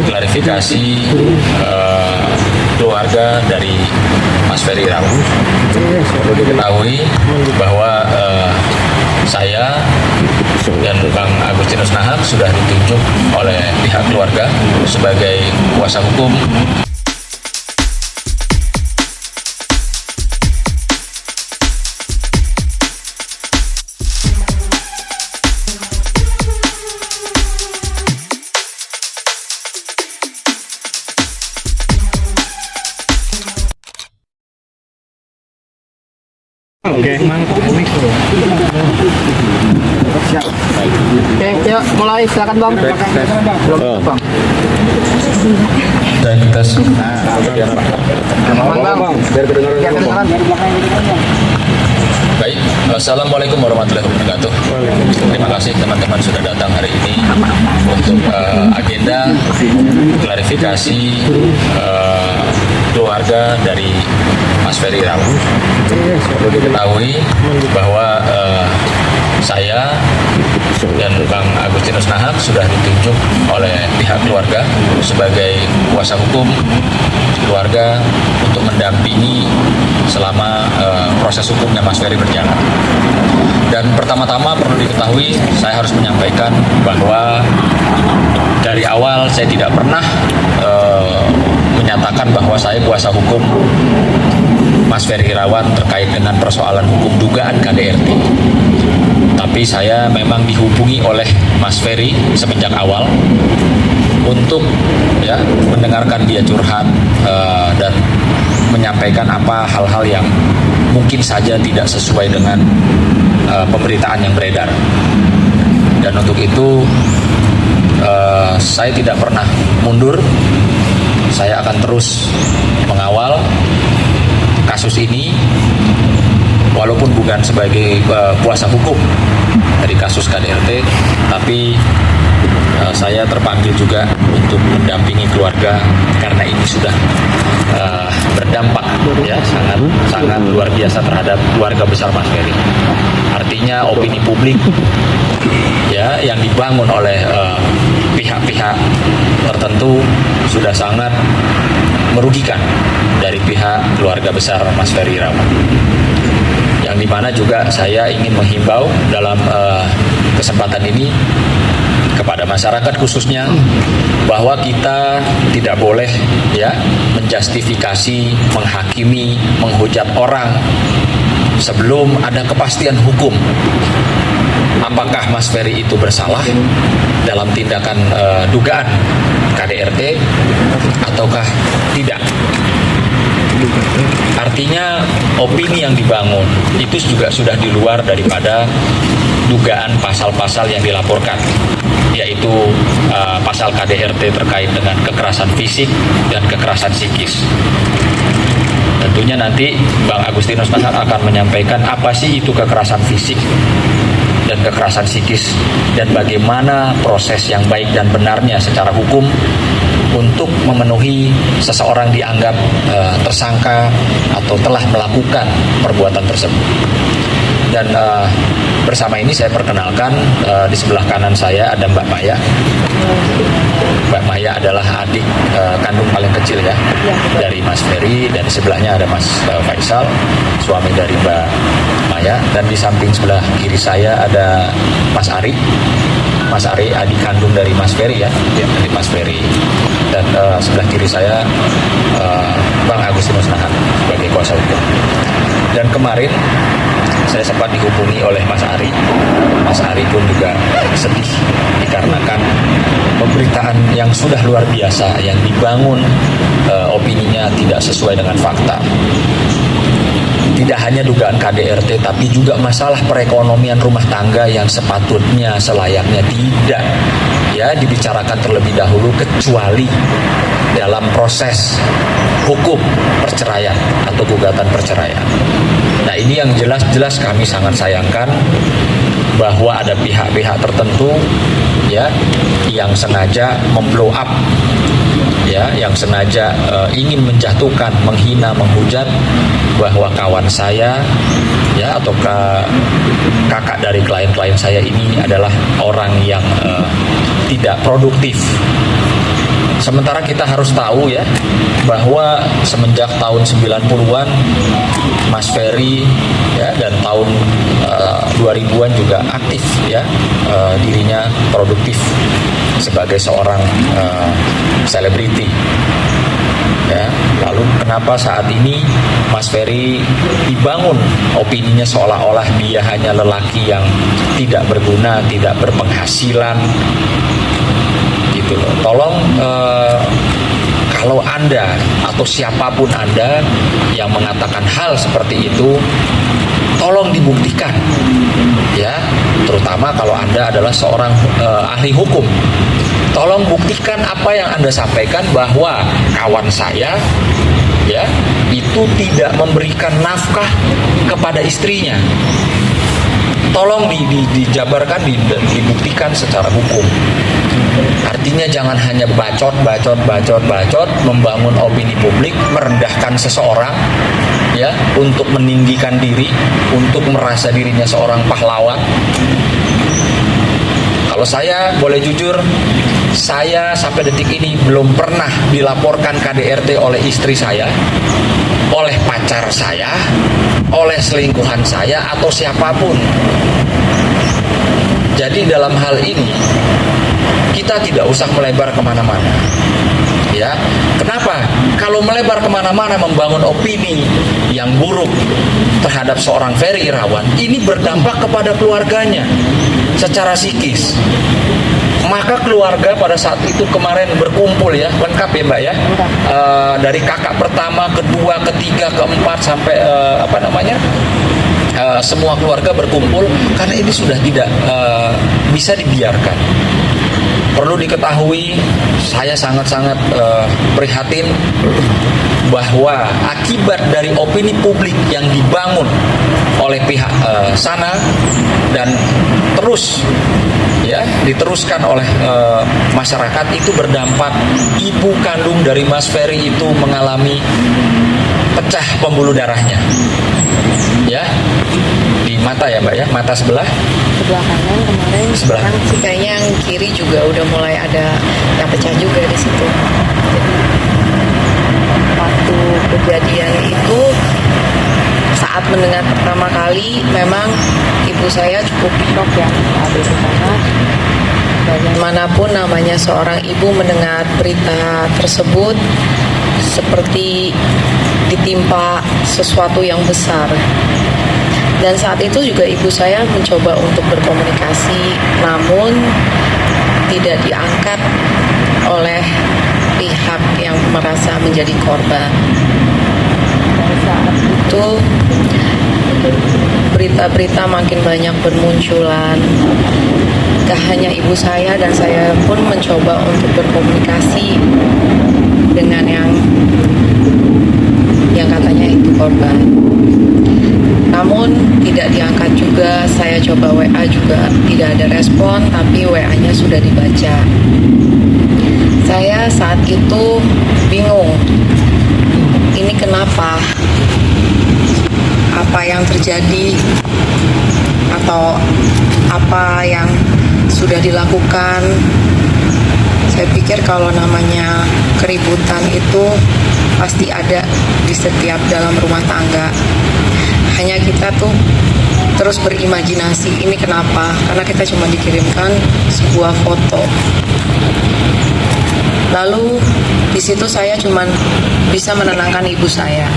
klarifikasi keluarga dari Mas Ferry Irawan. Perlu diketahui bahwa saya dan Bang Agustinus Nahak sudah ditunjuk oleh pihak keluarga sebagai kuasa hukum. Oke, siap. Oke, yuk mulai, silakan Bang. Bang. Dan tes. Aman Bang. Biar kedengaran. Baik, Assalamualaikum warahmatullahi wabarakatuh. Terima kasih teman-teman sudah datang hari ini untuk agenda klarifikasi keluarga dari Mas Ferry Irawan. Perlu diketahui bahwa saya dan Bang Agustinus Nahak sudah ditunjuk oleh pihak keluarga sebagai kuasa hukum keluarga untuk mendampingi selama proses hukumnya Mas Ferry berjalan. Dan pertama-tama perlu diketahui, saya harus menyampaikan bahwa dari awal saya tidak pernah menyatakan bahwa saya kuasa hukum Mas Ferry Irawan terkait dengan persoalan hukum dugaan KDRT. Tapi saya memang dihubungi oleh Mas Ferry semenjak awal untuk mendengarkan dia curhat dan menyampaikan apa hal-hal yang mungkin saja tidak sesuai dengan pemberitaan yang beredar. Dan untuk itu saya tidak pernah mundur. Saya akan terus mengawal kasus ini walaupun bukan sebagai kuasa hukum dari kasus KDRT, tapi saya terpanggil juga untuk mendampingi keluarga karena ini sudah berdampak sangat luar biasa terhadap keluarga besar Mas Ferry. Artinya opini publik yang dibangun oleh pihak-pihak tertentu sudah sangat merugikan dari pihak keluarga besar Mas Ferry Irawan. Yang dimana juga saya ingin menghimbau dalam kesempatan ini kepada masyarakat khususnya bahwa kita tidak boleh menjustifikasi, menghakimi, menghujat orang sebelum ada kepastian hukum. Apakah Mas Ferry itu bersalah dalam tindakan dugaan KDRT ataukah tidak? Artinya opini yang dibangun itu juga sudah di luar daripada dugaan pasal-pasal yang dilaporkan, yaitu pasal KDRT terkait dengan kekerasan fisik dan kekerasan psikis. Tentunya nanti Bang Agustinus Nahak akan menyampaikan apa sih itu kekerasan fisik dan kekerasan psikis dan bagaimana proses yang baik dan benarnya secara hukum untuk memenuhi seseorang dianggap tersangka atau telah melakukan perbuatan tersebut. Dan bersama ini saya perkenalkan, di sebelah kanan saya ada Mbak Maya. Mbak Maya adalah adik kandung paling kecil dari Mas Ferry, dan di sebelahnya ada Mas Faisal, suami dari Mbak Maya, dan di samping sebelah kiri saya ada Mas Ari. Mas Ari adik kandung dari Mas Ferry dari Mas Ferry. Dan sebelah kiri saya Bang Agustinus Nahak sebagai kuasa hukum. Dan kemarin saya sempat dihubungi oleh Mas Ari. Mas Ari pun juga sedih dikarenakan pemberitaan yang sudah luar biasa yang dibangun opininya tidak sesuai dengan fakta. Tidak hanya dugaan KDRT, tapi juga masalah perekonomian rumah tangga yang sepatutnya selayaknya tidak dibicarakan terlebih dahulu kecuali dalam proses hukum perceraian atau gugatan perceraian. Nah, ini yang jelas-jelas kami sangat sayangkan bahwa ada pihak-pihak tertentu yang sengaja memblow up, yang sengaja ingin menjatuhkan, menghina, menghujat bahwa kawan saya atau kakak dari klien-klien saya ini adalah orang yang tidak produktif Sementara kita harus tahu ya bahwa semenjak tahun 90-an Mas Ferry ya dan tahun 2000-an juga aktif ya, dirinya produktif sebagai seorang selebriti. Ya, lalu kenapa saat ini Mas Ferry dibangun opininya seolah-olah dia hanya lelaki yang tidak berguna, tidak berpenghasilan, gitu loh. Tolong kalau Anda atau siapapun Anda yang mengatakan hal seperti itu, tolong dibuktikan, ya, terutama kalau Anda adalah seorang ahli hukum. Tolong buktikan apa yang Anda sampaikan bahwa kawan saya ya itu tidak memberikan nafkah kepada istrinya. Tolong dijabarkan, dibuktikan secara hukum. Artinya jangan hanya bacot, membangun opini publik, merendahkan seseorang ya untuk meninggikan diri, untuk merasa dirinya seorang pahlawan. Kalau saya boleh jujur, saya sampai detik ini belum pernah dilaporkan KDRT oleh istri saya, oleh pacar saya, oleh selingkuhan saya, atau siapapun. Jadi dalam hal ini, kita tidak usah melebar kemana-mana. Ya, kenapa? Kalau melebar kemana-mana membangun opini yang buruk terhadap seorang Ferry Irawan, ini berdampak kepada keluarganya secara psikis. Maka keluarga pada saat itu kemarin berkumpul ya, lengkap ya Mbak ya, dari kakak pertama, kedua, ketiga, keempat sampai semua keluarga berkumpul karena ini sudah tidak bisa dibiarkan. Perlu diketahui, saya sangat-sangat prihatin bahwa akibat dari opini publik yang dibangun oleh pihak sana dan terus ya diteruskan oleh masyarakat itu berdampak ibu kandung dari Mas Ferry itu mengalami pecah pembuluh darahnya ya di mata ya Mbak ya, mata sebelah kanan kemarin, sekarang sih kayaknya yang kiri juga udah mulai ada yang pecah juga di situ. Jadi waktu kejadian itu, saat mendengar pertama kali, memang ibu saya cukup shock ya saat itu, karena bagaimanapun namanya seorang ibu mendengar berita tersebut seperti ditimpa sesuatu yang besar. Dan saat itu juga ibu saya mencoba untuk berkomunikasi, namun tidak diangkat oleh pihak yang merasa menjadi korban. Dan saat itu berita-berita makin banyak bermunculan. Gak hanya ibu saya dan saya pun mencoba untuk berkomunikasi dengan yang katanya itu korban. Namun tidak diangkat juga, saya coba WA juga tidak ada respon, tapi WA-nya sudah dibaca. Saya saat itu bingung, ini kenapa? Apa yang terjadi? Atau apa yang sudah dilakukan? Saya pikir kalau namanya keributan itu pasti ada di setiap dalam rumah tangga. Hanya kita tuh terus berimajinasi, ini kenapa? Karena kita cuma dikirimkan sebuah foto. Lalu di situ saya cuma bisa menenangkan ibu saya.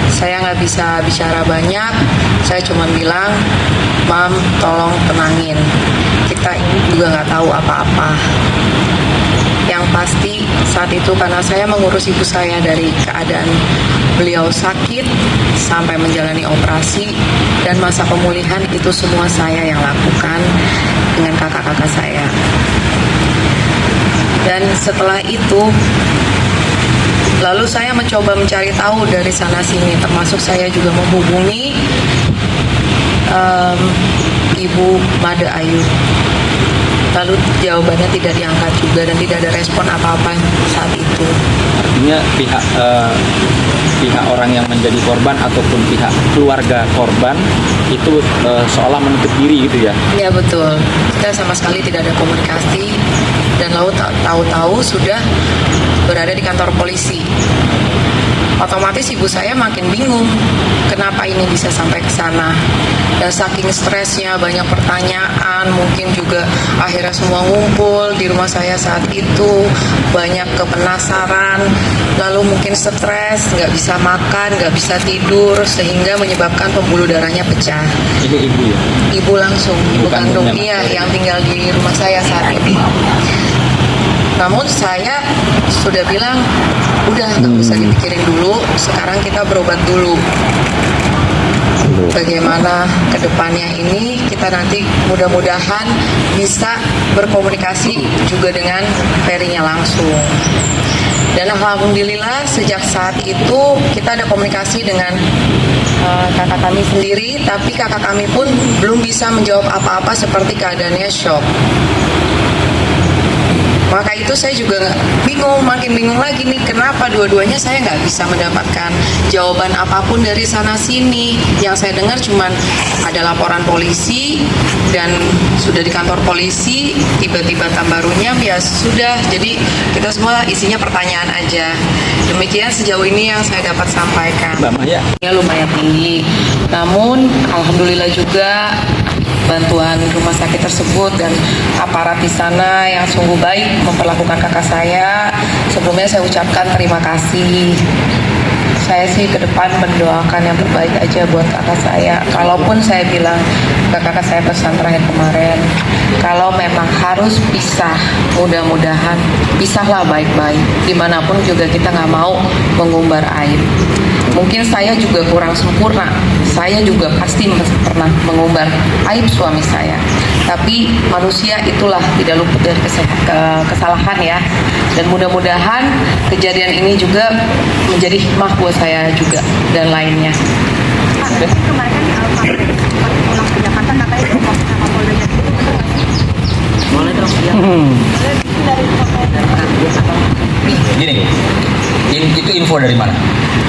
Saya nggak bisa bicara banyak, saya cuma bilang, Mam, tolong tenangin. Kita ini juga nggak tahu apa-apa. Yang pasti saat itu karena saya mengurus ibu saya dari keadaan beliau sakit sampai menjalani operasi dan masa pemulihan, itu semua saya yang lakukan dengan kakak-kakak saya. Dan setelah itu lalu saya mencoba mencari tahu dari sana sini, termasuk saya juga menghubungi Ibu Made Ayu. lalu jawabannya tidak diangkat juga dan tidak ada respon apa-apa saat itu. Artinya pihak orang yang menjadi korban ataupun pihak keluarga korban itu seolah menutup diri gitu ya. Ya betul, kita sama sekali tidak ada komunikasi dan lalu tahu-tahu sudah berada di kantor polisi. Otomatis ibu saya makin bingung kenapa ini bisa sampai ke sana. Dan saking stresnya, banyak pertanyaan, mungkin juga akhirnya semua ngumpul di rumah saya saat itu, banyak kepenasaran, lalu mungkin stres, nggak bisa makan, nggak bisa tidur, sehingga menyebabkan pembuluh darahnya pecah. Ini ibu ya. Ibu langsung, ibu kandung dia yang tinggal di rumah saya saat ini. Namun saya sudah bilang, udah nggak usah dipikirin dulu, sekarang kita berobat dulu. Bagaimana kedepannya ini, kita nanti mudah-mudahan bisa berkomunikasi juga dengan Ferry-nya langsung. Dan alhamdulillah sejak saat itu kita ada komunikasi dengan kakak kami sendiri, tapi kakak kami pun belum bisa menjawab apa-apa seperti keadaannya shock. Maka itu saya juga bingung, makin bingung lagi nih, kenapa dua-duanya saya nggak bisa mendapatkan jawaban apapun dari sana sini. Yang saya dengar cuman ada laporan polisi dan sudah di kantor polisi, tiba-tiba tambah runyam, ya sudah. Jadi kita semua isinya pertanyaan aja. Demikian sejauh ini yang saya dapat sampaikan. Mbak Maya. Ya lumayan tinggi, namun alhamdulillah juga bantuan rumah sakit tersebut dan aparat di sana yang sungguh baik memperlakukan kakak saya. Sebelumnya saya ucapkan terima kasih. Saya sih ke depan mendoakan yang terbaik aja buat kakak saya. Kalaupun saya bilang ke kakak saya pesan terakhir kemarin, kalau memang harus pisah, mudah-mudahan pisahlah baik-baik. Dimanapun juga kita nggak mau mengumbar aib. Mungkin saya juga kurang sempurna, saya juga pasti pernah mengumbar aib suami saya. Tapi manusia itulah tidak luput dari kesalahan ya. Dan mudah-mudahan kejadian ini juga menjadi hikmah buat saya juga dan lainnya. Kemarin kan pulang ke Jakarta katanya sama Polda Jatim. Boleh dong ya. Gini, itu info dari mana?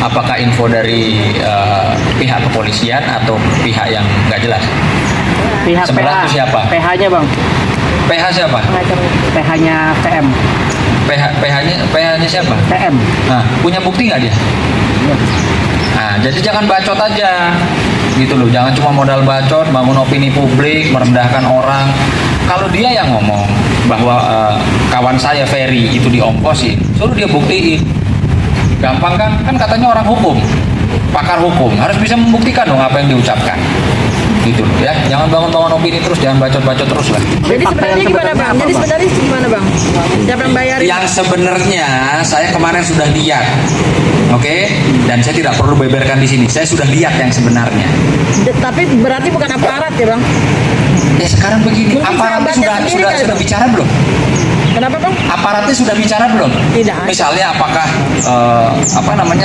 Apakah info dari pihak kepolisian atau pihak yang nggak jelas? Pihak Sebenarnya itu siapa? PH-nya bang, PH siapa? PH-nya PM. PH-nya siapa? PM. Nah, punya bukti nggak dia? Nah, jadi jangan bacot aja, gitu loh. Jangan cuma modal bacot, bangun opini publik, merendahkan orang. Kalau dia yang ngomong bahwa kawan saya Ferry itu diongkosin, suruh dia buktiin. Gampang kan? Kan katanya orang hukum, pakar hukum, harus bisa membuktikan dong apa yang diucapkan. Gitu loh ya. Jangan bangun-bangun opini terus, jangan bacot-bacot terus lah. Jadi sebenarnya gimana bang? Jadi sebenarnya gimana bang? Siapa yang bayarin? Yang sebenarnya saya kemarin sudah lihat, oke? Dan saya tidak perlu beberkan di sini. Saya sudah lihat yang sebenarnya. Tapi berarti bukan aparat ya bang? Ya sekarang begini, Mungkin aparatnya sahabatnya sendiri kali, sudah Bang. bicara belum? Kenapa bang? Aparatnya sudah bicara belum? Tidak. Misalnya apakah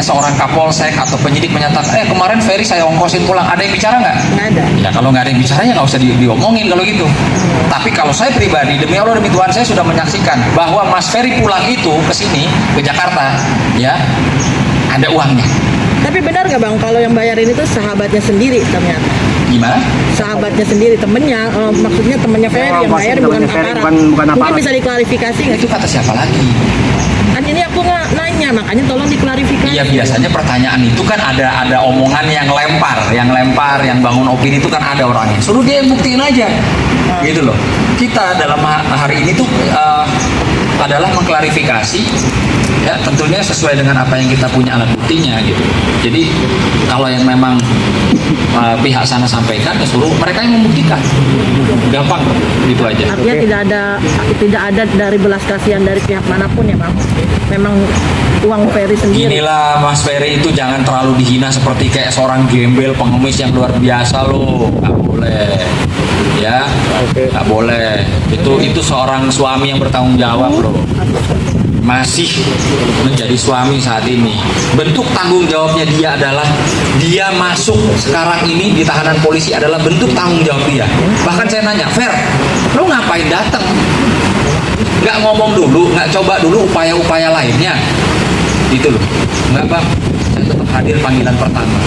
seorang kapolsek atau penyidik menyatakan, kemarin Ferry saya ongkosin pulang. Ada yang bicara nggak? Nggak ada. Ya kalau nggak ada yang bicara ya nggak usah diomongin kalau gitu. Tapi kalau saya pribadi, demi Allah demi Tuhan, saya sudah menyaksikan bahwa Mas Ferry pulang itu ke sini, ke Jakarta, ya ada uangnya. Tapi benar nggak bang kalau yang bayarin itu sahabatnya sendiri ternyata? Gimana? Sahabatnya sendiri, temennya, maksudnya temennya Ferry yang bayar bukan aparat. Mungkin bisa diklarifikasi nggak Itu sih? kata siapa lagi? Kan ini aku nggak nanya, makanya tolong diklarifikasi. Iya, biasanya pertanyaan itu kan ada omongan yang lempar, yang bangun opini itu kan ada orangnya. Suruh dia yang buktiin aja, gitu loh. Kita dalam hari ini tuh adalah mengklarifikasi, ya tentunya sesuai dengan apa yang kita punya alat buktinya gitu. Jadi kalau yang memang pihak sana sampaikan, ya suruh mereka yang membuktikan. Gampang, gitu aja. Artinya tidak ada dari belas kasihan dari pihak manapun ya bang. Memang uang Ferry sendiri. Inilah Mas Ferry itu jangan terlalu dihina seperti kayak seorang gembel pengemis yang luar biasa loh. Nggak boleh, ya, nggak boleh. Itu seorang suami yang bertanggung jawab loh. Masih menjadi suami saat ini. Bentuk tanggung jawabnya dia adalah dia masuk sekarang ini di tahanan polisi adalah bentuk tanggung jawab dia. Bahkan saya nanya, Fer, lo ngapain datang? nggak ngomong dulu, nggak coba dulu upaya-upaya lainnya, itu loh. Nggak bang, saya tetap hadir panggilan pertama.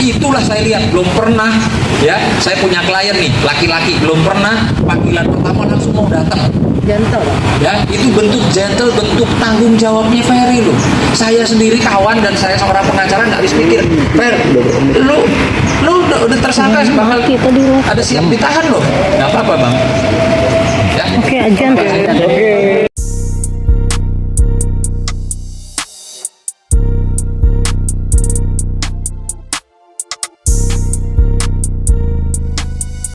Itulah saya lihat belum pernah ya, saya punya klien nih laki-laki belum pernah panggilan pertama langsung mau datang. Gentle, Bang. Ya, itu bentuk gentle, bentuk tanggung jawabnya Ferry loh. Saya sendiri kawan dan saya seorang pengacara nggak habis mikir, Fer, lu udah tersangka bakal ada siap ditahan loh. Nggak apa-apa bang.